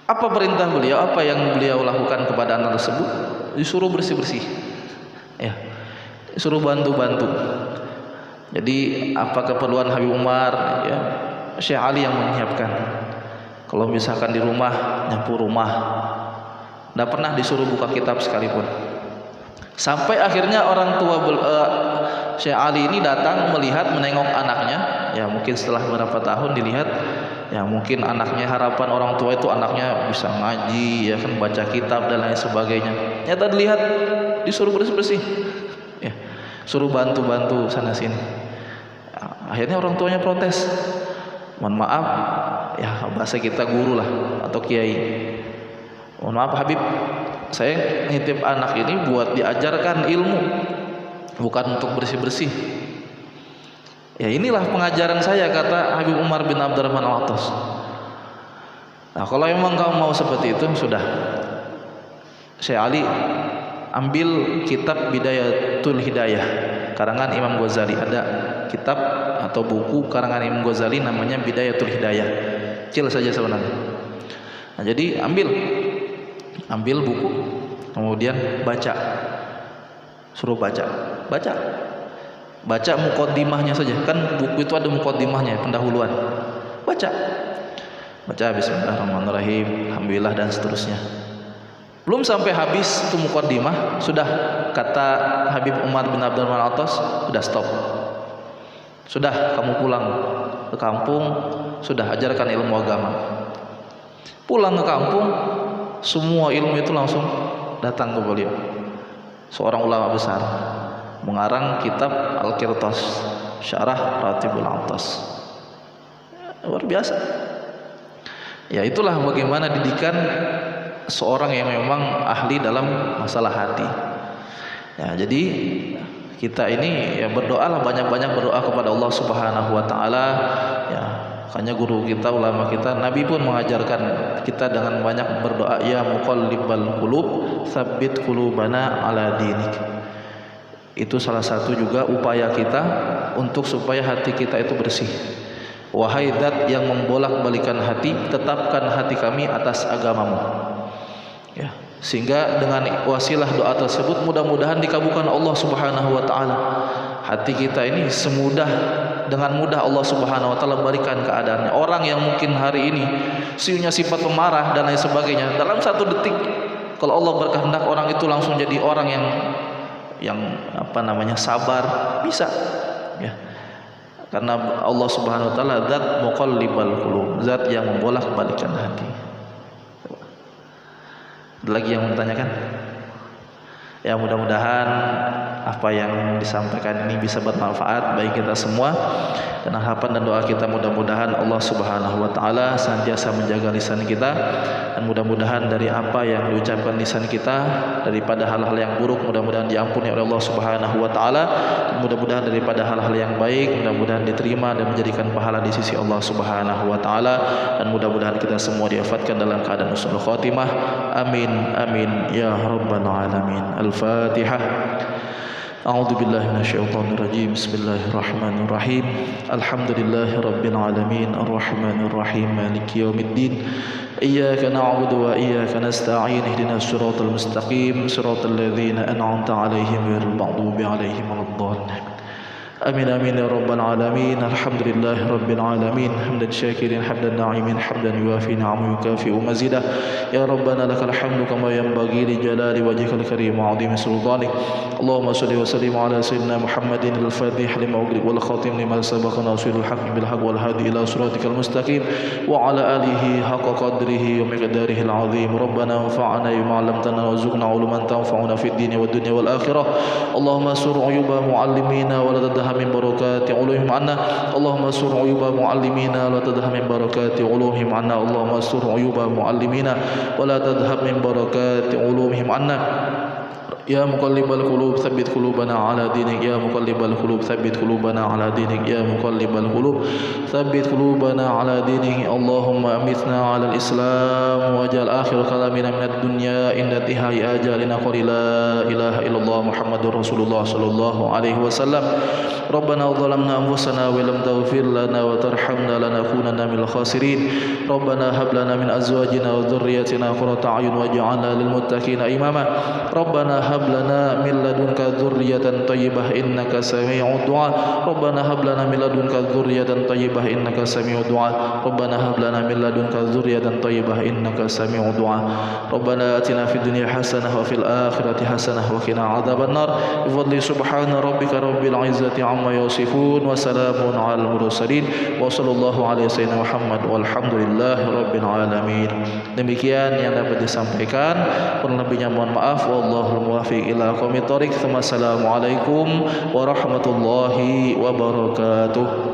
Apa perintah beliau? Apa yang beliau lakukan kepada anak tersebut? Disuruh bersih-bersih, ya, disuruh bantu-bantu. Jadi apa keperluan Habib Umar, ya, Syekh Ali yang menyiapkan. Kalau misalkan di rumah, nyapu rumah, tidak pernah disuruh buka kitab sekalipun. Sampai akhirnya orang tua Syekh Ali ini datang melihat, menengok anaknya. Ya mungkin setelah beberapa tahun dilihat, ya mungkin anaknya, harapan orang tua itu anaknya bisa ngaji, ya kan, baca kitab dan lain sebagainya. Nyata dilihat disuruh bersih-bersih, ya, suruh bantu-bantu sana sini. Ya, akhirnya orang tuanya protes. Mohon maaf, ya bahasa kita guru lah atau kiai. Mohon maaf Habib, saya nitip anak ini buat diajarkan ilmu, bukan untuk bersih-bersih. Ya inilah pengajaran saya, kata Habib Umar bin Abdurrahman Al-Attas. Nah kalau memang kamu mau seperti itu, sudah, Syekh Ali ambil kitab Bidayatul Hidayah karangan Imam Ghazali. Ada kitab atau buku karangan Imam Ghazali namanya Bidayatul Hidayah, kecil saja sebenarnya. Nah jadi ambil buku, kemudian baca, suruh baca muqaddimahnya saja, kan buku itu ada muqaddimahnya, pendahuluan. Baca Bismillahirrahmanirrahim, Alhamdulillah dan seterusnya. Belum sampai habis itu muqaddimah, sudah kata Habib Umar bin Abdurrahman Al-Attas, sudah stop, sudah kamu pulang ke kampung, sudah ajarkan ilmu agama. Pulang ke kampung, semua ilmu itu langsung datang ke beliau. Seorang ulama besar mengarang kitab Al-Qirtas, Syarah Ratibul Attas. Luar biasa. Ya itulah bagaimana didikan seorang yang memang ahli dalam masalah hati. Ya jadi kita ini ya berdoalah, banyak-banyak berdoa kepada Allah Subhanahu wa taala, ya. Makanya guru kita, ulama kita, Nabi pun mengajarkan kita dengan banyak berdoa, ya muqallibal qulub, tsabbit qulubana ala dinik. Itu salah satu juga upaya kita untuk supaya hati kita itu bersih. Wahai zat yang membolak-balikan hati, tetapkan hati kami atas agamamu. Ya, sehingga dengan wasilah doa tersebut mudah-mudahan dikabulkan Allah Subhanahu wa taala. Hati kita ini dengan mudah Allah Subhanahu wa taala berikan keadaannya. Orang yang mungkin hari ini punya sifat pemarah dan lain sebagainya, dalam satu detik kalau Allah berkehendak orang itu langsung jadi orang yang sabar, bisa, ya. Karena Allah Subhanahu wa taala zat muqallibal qulub, zat yang membolak-balikkan hati. Ada lagi yang bertanyakan? Ya mudah-mudahan apa yang disampaikan ini bisa bermanfaat bagi kita semua, dan harapan dan doa kita mudah-mudahan Allah Subhanahu wa taala senantiasa menjaga lisan kita, dan mudah-mudahan dari apa yang diucapkan lisan kita daripada hal-hal yang buruk mudah-mudahan diampuni oleh Allah Subhanahu wa taala, dan mudah-mudahan daripada hal-hal yang baik mudah-mudahan diterima dan menjadikan pahala di sisi Allah Subhanahu wa taala, dan mudah-mudahan kita semua diwafatkan dalam keadaan husnul khatimah. Amin amin ya rabbal alamin. Al-Fatihah. A'udzu billahi minasyaitonir rajim. Bismillahirrahmanirrahim. Alhamdulillahi rabbil alamin, arrahmanir rahim, maliki yaumiddin. Iyyaka na'budu wa iyyaka nasta'in. Ihdinas siratal mustaqim, siratal ladzina an'amta 'alaihim ghairil maghdubi 'alaihim waladdallin. Amin amin ya rabbal alamin. Alhamdulillahi rabbil alamin, hamdan syakirin hamdan na'imin hamdan yuwafi ni'amahu yukafi'u mazidah. Ya rabbana lakal hamdu kama yanbaghi li jalali wajhikal karim wa 'azimi sultanik. Allahumma shalli wa sallim ala sayyidina Muhammadin al-fatih lima ughliq wal khatim lima sabaqa nasirul haqqi bil haqq wal hadi ila siratikal mustaqim wa ala alihi haqqa qadrihi wa miqdarihi al-'azim. Rabbana anfa'na bima 'allamtana warzuqna 'uluman tanfa'una fid dini wad dunya wal akhirah. Allahumma sur 'uyuba mu'allimina wa la tadhhab تدهم من بركات علومهم عنا اللهم استر عيوب معلمينا ولا تدهم من بركات علومهم عنا اللهم استر عيوب معلمينا ولا تدهم من بركات علومهم عنا يا مقلب القلوب ثبت قلوبنا على دينك يا مقلب القلوب ثبت قلوبنا على دينك يا مقلب القلوب ثبت قلوبنا على دينك اللهم أمتنا على الإسلام واجعل آخر كلامنا من الدنيا إن انتهاء آجالنا قل لا إله إلا الله محمد رسول الله صلى الله عليه وسلم ربنا ظلمنا أنفسنا ولم تغفر لنا وترحمنا لنكونن من الخاسرين ربنا هب لنا من أزواجنا وذريتنا قرة أعين واجعلنا للمتقين إماما ربنا هب لنا من لدنك ذرية طيبة إنك سميع الدعاء ربنا هب لنا من لدنك ذرية طيبة إنك سميع الدعاء ربنا هب لنا من لدنك ذرية طيبة إنك سميع الدعاء ربنا آتنا في الدنيا حسنة وفي الآخرة حسنة وقنا عذاب النار بفضل سبحان ربك رب العزة عما يصفون وسلام على المرسلين وصلى الله على سيدنا Muhammad walhamdulillah rabbil alamin. Demikian yang dapat disampaikan, kurang lebihnya mohon maaf. Wallahul muwaffiq ila aqwamit thoriq. Wassalamualaikum warahmatullahi wabarakatuh.